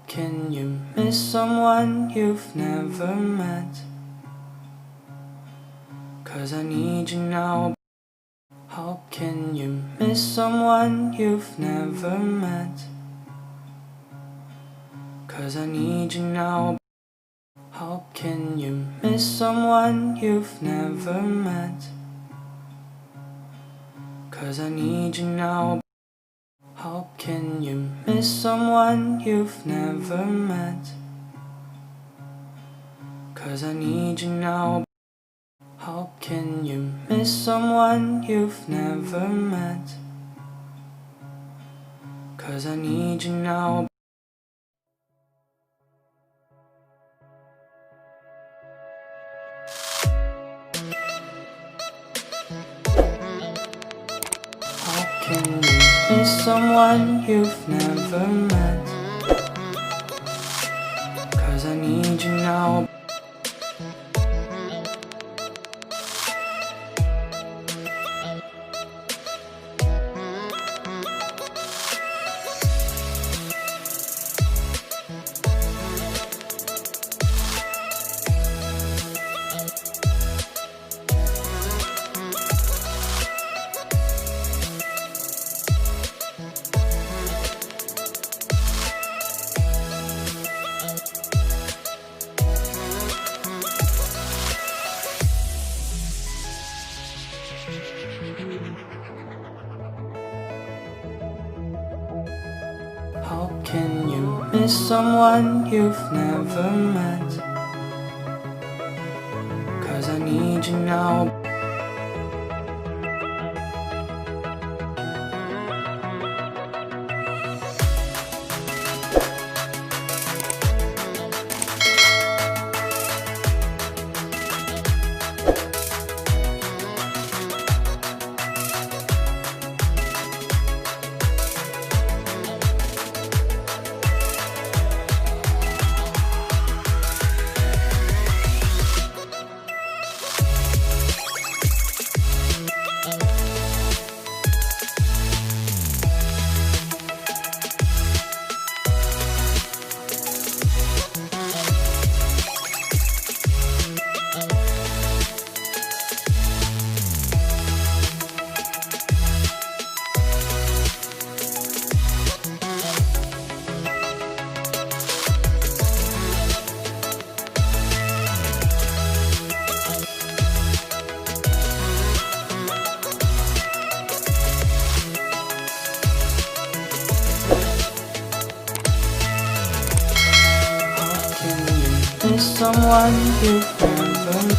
can you miss someone you've never met? 'Cause I need you now. How can you miss someone you've never met? 'Cause I need you now. How can you miss someone you've never met? 'Cause I need you now. How can you miss someone you've never met? 'Cause I need you now. How can you miss someone you've never met? 'Cause I need you now. How can you miss someone you've never met? 'Cause I need you now. How can you miss someone you've never met? 'Cause I need you now. Miss someone you've never met.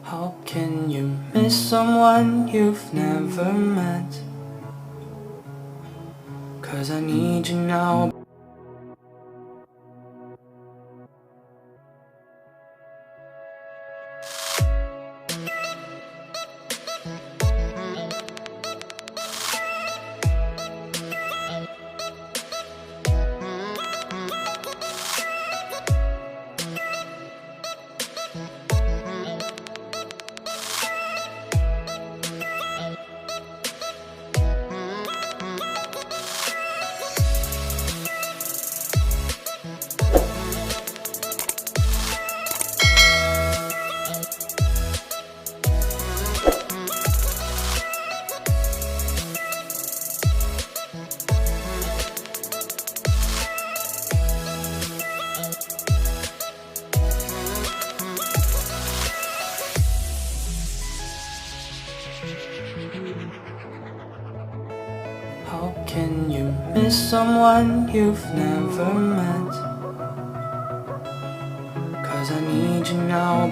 How can you miss someone you've never met? 'Cause I need you now. How can you miss someone you've never met? 'Cause I need you now.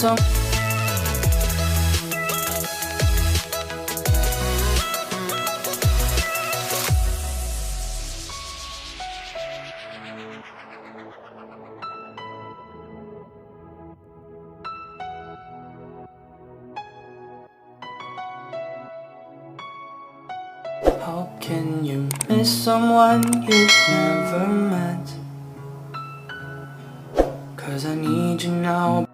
Some How can you miss someone you've never met? 'Cause I need you now.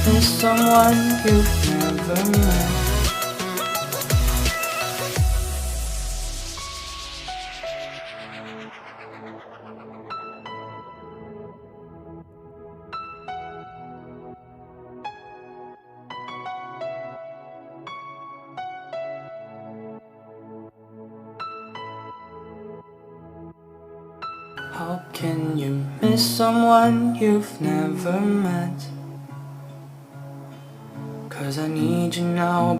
Miss someone you've never met. How can you miss someone you've never met? 'Cause I need you now.